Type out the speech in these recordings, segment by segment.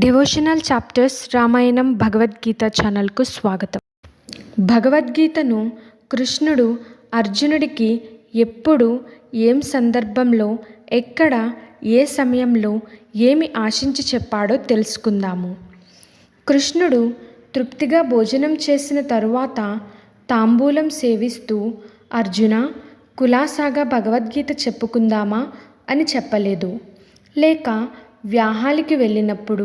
Devotional chapters Ramayanam Bhagavad Gita ఛానల్కు స్వాగతం. భగవద్గీతను కృష్ణుడు అర్జునుడికి ఎప్పుడు, ఏం సందర్భంలో, ఎక్కడ, ఏ సమయంలో, ఏమి ఆశించి చెప్పాడో తెలుసుకుందాము. కృష్ణుడు తృప్తిగా భోజనం చేసిన తరువాత తాంబూలం సేవిస్తూ, అర్జున, కులాసాగా భగవద్గీత చెప్పుకుందామా అని చెప్పలేదు. లేక వ్యాహాలికి వెళ్ళినప్పుడు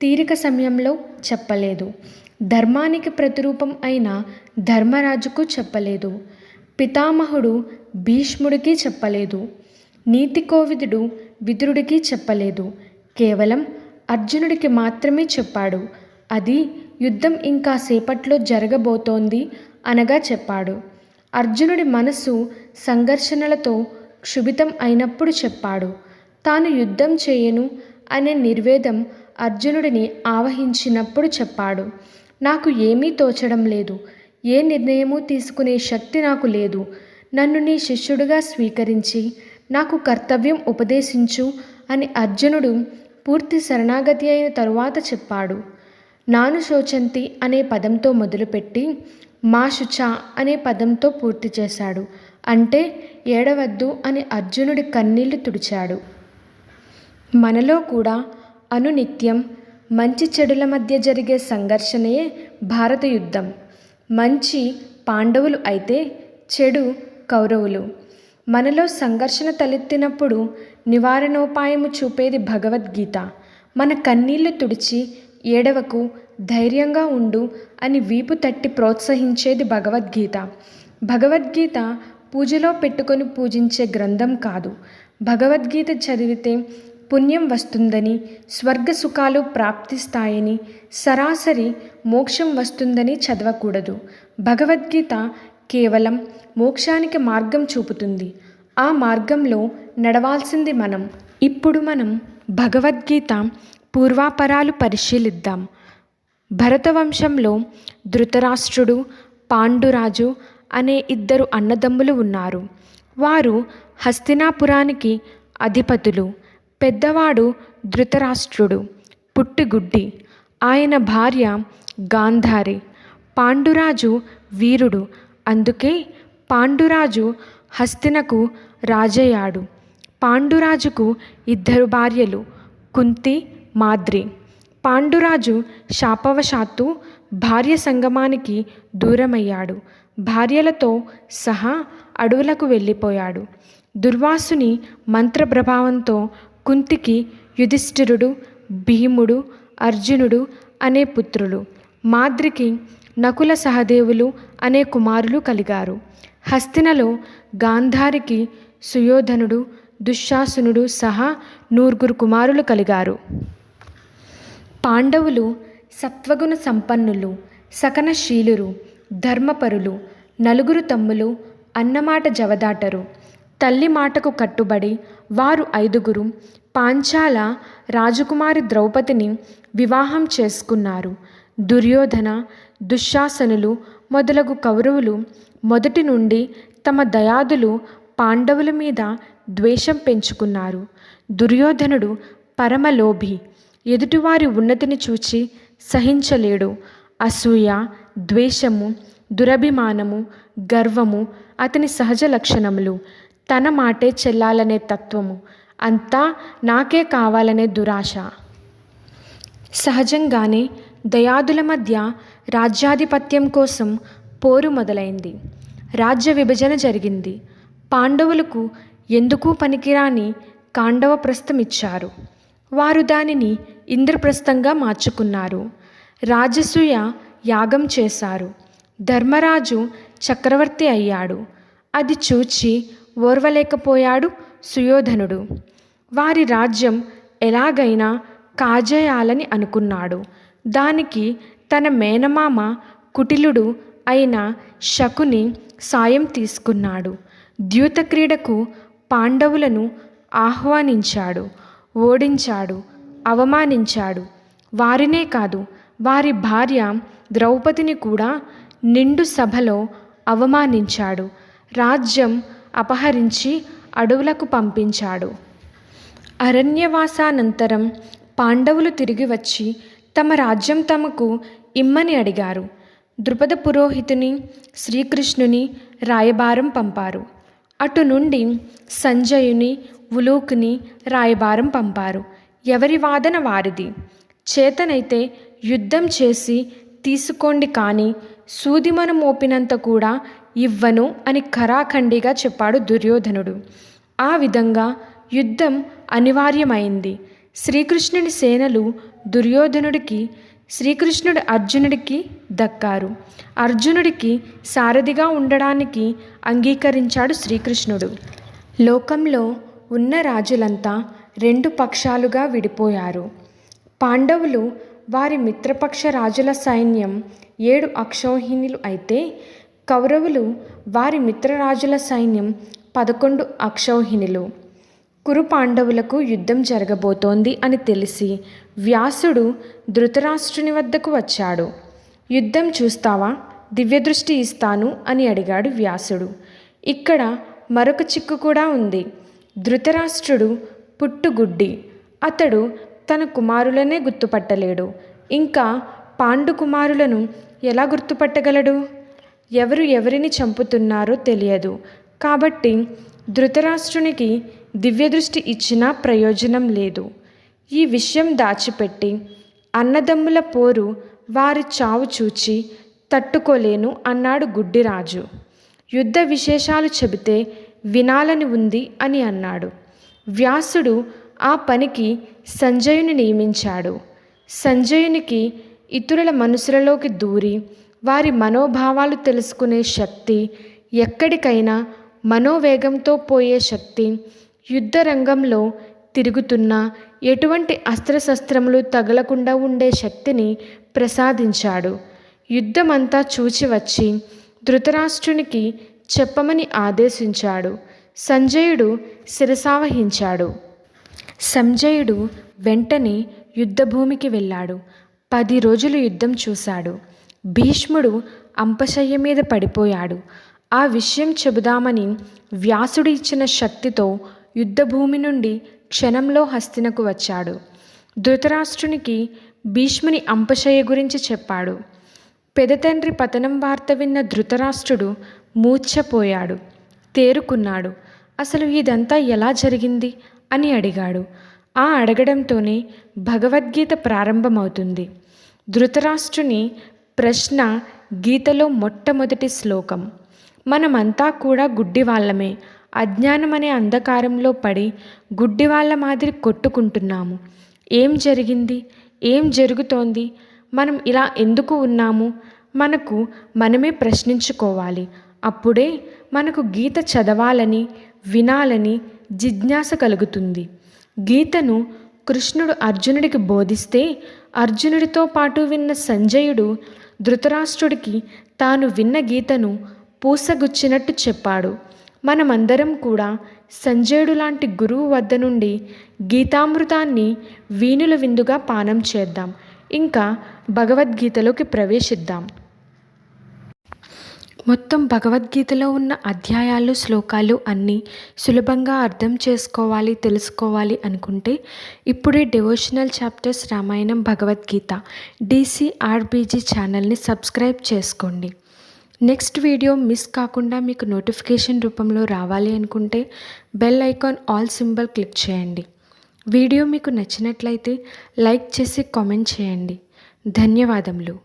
తీరిక సమయంలో చెప్పలేదు. ధర్మానికి ప్రతిరూపం అయిన ధర్మరాజుకు చెప్పలేదు. పితామహుడు భీష్ముడికి చెప్పలేదు. నీతి కోవిదుడు విదురుడికి చెప్పలేదు. కేవలం అర్జునుడికి మాత్రమే చెప్పాడు. అది యుద్ధం ఇంకా సేపట్లో జరగబోతోంది అనగా చెప్పాడు. అర్జునుడి మనసు సంఘర్షణలతో క్షుభితం అయినప్పుడు చెప్పాడు. తాను యుద్ధం చేయను అనే నిర్వేదం అర్జునుడిని ఆవహించినప్పుడు చెప్పాడు. నాకు ఏమీ తోచడం లేదు. ఏ నిర్ణయమూ తీసుకునే శక్తి నాకు లేదు. నన్ను నీ శిష్యుడిగా స్వీకరించి నాకు కర్తవ్యం ఉపదేశించు అని అర్జునుడు పూర్తి శరణాగతి అయిన తరువాత చెప్పాడు. నాను శోచంతి అనే పదంతో మొదలుపెట్టి మా శుచ అనే పదంతో పూర్తి చేశాడు. అంటే ఏడవద్దు అని అర్జునుడి కన్నీళ్లు తుడిచాడు. మనలో కూడా అనునిత్యం మంచి చెడుల మధ్య జరిగే సంఘర్షణయే భారత యుద్ధం. మంచి పాండవులు అయితే చెడు కౌరవులు. మనలో సంఘర్షణ తలెత్తినప్పుడు నివారణోపాయము చూపేది భగవద్గీత. మన కన్నీళ్లు తుడిచి ఏడవకు, ధైర్యంగా ఉండు అని వీపు తట్టి ప్రోత్సహించేది భగవద్గీత. భగవద్గీత పూజలో పెట్టుకొని పూజించే గ్రంథం కాదు. భగవద్గీత చదివితే పుణ్యం వస్తుందని, స్వర్గ సుఖాలు ప్రాప్తిస్తాయని, సరాసరి మోక్షం వస్తుందని చదవకూడదు. భగవద్గీత కేవలం మోక్షానికి మార్గం చూపుతుంది. ఆ మార్గంలో నడవాల్సింది మనం. ఇప్పుడు మనం భగవద్గీత పూర్వాపరాలు పరిశీలిద్దాం. భరతవంశంలో ధృతరాష్ట్రుడు, పాండురాజు అనే ఇద్దరు అన్నదమ్ములు ఉన్నారు. వారు హస్తినాపురానికి అధిపతులు. పెద్దవాడు ధృతరాష్ట్రుడు, పుట్టిగుడ్డి. ఆయన భార్య గాంధారి. పాండురాజు వీరుడు. అందుకే పాండురాజు హస్తినకు రాజయ్యాడు. పాండురాజుకు ఇద్దరు భార్యలు, కుంతి, మాద్రి. పాండురాజు శాపవశాత్తు భార్య సంగమానికి దూరమయ్యాడు. భార్యలతో సహా అడవులకు వెళ్ళిపోయాడు. దుర్వాసుని మంత్రప్రభావంతో కుంతికి యుధిష్ఠిరుడు, భీముడు, అర్జునుడు అనే పుత్రులు, మాద్రికి నకుల సహదేవులు అనే కుమారులు కలిగారు. హస్తినలో గాంధారికి సుయోధనుడు, దుశ్శాసనుడు సహా 9 కుమారులు కలిగారు. పాండవులు సత్వగుణ సంపన్నులు, సకనశీలురు, ధర్మపరులు. 9 తమ్ములు, అన్నమాట జవదాటరు. తల్లి మాటకు కట్టుబడి వారు 5 పాంచాల రాజకుమారి ద్రౌపదిని వివాహం చేసుకున్నారు. దుర్యోధన, దుశ్శాసనులు మొదలగు కౌరవులు మొదటి నుండి తమ దయాదులు పాండవుల మీద ద్వేషం పెంచుకున్నారు. దుర్యోధనుడు పరమలోభి. ఎదుటివారి ఉన్నతిని చూచి సహించలేడు. అసూయ, ద్వేషము, దురభిమానము, గర్వము అతని సహజ లక్షణములు. తన మాటే చెల్లాలనే తత్వము, అంతా నాకే కావాలనే దురాశ. సహజంగానే దయాదుల మధ్య రాజ్యాధిపత్యం కోసం పోరు మొదలైంది. రాజ్య విభజన జరిగింది. పాండవులకు ఎందుకు పనికిరాని కాండవప్రస్థం ఇచ్చారు. వారు దానిని ఇంద్రప్రస్థంగా మార్చుకున్నారు. రాజసూయ యాగం చేశారు. ధర్మరాజు చక్రవర్తి అయ్యాడు. అది చూచి ఓర్వలేకపోయాడు సుయోధనుడు. వారి రాజ్యం ఎలాగైనా కాజేయాలని అనుకున్నాడు. దానికి తన మేనమామ కుటిలుడు అయిన శకుని సాయం తీసుకున్నాడు. ద్యూతక్రీడకు పాండవులను ఆహ్వానించాడు. ఓడించాడు, అవమానించాడు. వారినే కాదు, వారి భార్య ద్రౌపదిని కూడా నిండు సభలో అవమానించాడు. రాజ్యం అపహరించి అడవులకు పంపించాడు. అరణ్యవాసానంతరం పాండవులు తిరిగి వచ్చి తమ రాజ్యం తమకు ఇమ్మని అడిగారు. ద్రుపద పురోహితుని శ్రీకృష్ణుని రాయబారం పంపారు. అటు నుండి సంజయుని ఉలూకుని రాయబారం పంపారు. ఎవరి వాదన వారిది. చేతనైతే యుద్ధం చేసి తీసుకోండి, కానీ సూదిమను మోపినంత కూడా ఇవ్వను అని ఖరాఖండిగా చెప్పాడు దుర్యోధనుడు. ఆ విధంగా యుద్ధం అనివార్యమైంది. శ్రీకృష్ణుని సేనలు దుర్యోధనుడికి, శ్రీకృష్ణుడు అర్జునుడికి దక్కారు. అర్జునుడికి సారథిగా ఉండడానికి అంగీకరించాడు శ్రీకృష్ణుడు. లోకంలో ఉన్న రాజులంతా రెండు పక్షాలుగా విడిపోయారు. పాండవులు వారి మిత్రపక్ష రాజుల సైన్యం 7 అక్షౌహిణులు అయితే, కౌరవులు వారి మిత్రరాజుల సైన్యం 11 అక్షౌహిణులు. కురు పాండవులకు యుద్ధం జరగబోతోంది అని తెలిసి వ్యాసుడు ధృతరాష్ట్రుని వద్దకు వచ్చాడు. యుద్ధం చూస్తావా, దివ్యదృష్టి ఇస్తాను అని అడిగాడు వ్యాసుడు. ఇక్కడ మరొక చిక్కు కూడా ఉంది. ధృతరాష్ట్రుడు పుట్టుగుడ్డి. అతడు తన కుమారులనే గుర్తుపట్టలేడు. ఇంకా పాండు కుమారులను ఎలా గుర్తుపట్టగలడు? ఎవరు ఎవరిని చంపుతున్నారో తెలియదు. కాబట్టి ధృతరాష్ట్రునికి దివ్యదృష్టి ఇచ్చినా ప్రయోజనం లేదు. ఈ విషయం దాచిపెట్టి అన్నదమ్ముల పోరు, వారి చావు చూచి తట్టుకోలేను అన్నాడు గుడ్డిరాజు. యుద్ధ విశేషాలు చెబితే వినాలని ఉంది అని అన్నాడు. వ్యాసుడు ఆ పనికి సంజయుని నియమించాడు. సంజయునికి ఇతరుల మనసులలోకి దూరి వారి మనోభావాలు తెలుసుకునే శక్తి, ఎక్కడికైనా మనోవేగంతో పోయే శక్తి, యుద్ధ రంగంలో తిరుగుతున్న ఎటువంటి అస్త్రశస్త్రములు తగలకుండా ఉండే శక్తిని ప్రసాదించాడు. యుద్ధమంతా చూచి వచ్చి ధృతరాష్ట్రునికి చెప్పమని ఆదేశించాడు. సంజయుడు శిరసావహించాడు. సంజయుడు వెంటనే యుద్ధభూమికి వెళ్ళాడు. 10 రోజులు యుద్ధం చూశాడు. భీష్ముడు అంపశయ్య మీద పడిపోయాడు. ఆ విషయం చెబుదామని వ్యాసుడు ఇచ్చిన శక్తితో యుద్ధభూమి నుండి క్షణంలో హస్తినకు వచ్చాడు. ధృతరాష్ట్రునికి భీష్ముని అంపశయ్య గురించి చెప్పాడు. పెదతండ్రి పతనం వార్త విన్న ధృతరాష్ట్రుడు మూర్ఛపోయాడు. తేరుకున్నాడు. అసలు ఇదంతా ఎలా జరిగింది అని అడిగాడు. ఆ అడగడంతోనే భగవద్గీత ప్రారంభమవుతుంది. ధృతరాష్ట్రుని ప్రశ్న గీతలో మొట్టమొదటి శ్లోకం. మనమంతా కూడా గుడ్డివాళ్ళమే. అజ్ఞానం అనే అంధకారంలో పడి గుడ్డివాళ్ళ మాదిరి కొట్టుకుంటున్నాము. ఏం జరిగింది? ఏం జరుగుతోంది? మనం ఇలా ఎందుకు ఉన్నాము? మనకు మనమే ప్రశ్నించుకోవాలి. అప్పుడే మనకు గీత చదవాలని, వినాలని జిజ్ఞాస కలుగుతుంది. గీతను కృష్ణుడు అర్జునుడికి బోధిస్తే అర్జునుడితో పాటు విన్న సంజయుడు ధృతరాష్ట్రుడికి తాను విన్న గీతను పూసగుచ్చినట్టు చెప్పాడు. మనమందరం కూడా సంజయుడు లాంటి గురువు వద్ద నుండి గీతామృతాన్ని వీణుల విందుగా పానం చేద్దాం. ఇంకా భగవద్గీతలోకి ప్రవేశిద్దాం. మొత్తం భగవద్గీతలో ఉన్న అధ్యాయాలు, శ్లోకాలు అన్నీ సులభంగా అర్థం చేసుకోవాలి, తెలుసుకోవాలి అనుకుంటే ఇప్పుడే devotional chapters Ramayanam Bhagavad Gita DCRBG ఛానల్ని సబ్స్క్రైబ్ చేసుకోండి. నెక్స్ట్ వీడియో మిస్ కాకుండా మీకు నోటిఫికేషన్ రూపంలో రావాలి అనుకుంటే bell icon all symbol click చేయండి. వీడియో మీకు నచ్చినట్లయితే లైక్ చేసి కామెంట్ చేయండి. ధన్యవాదములు.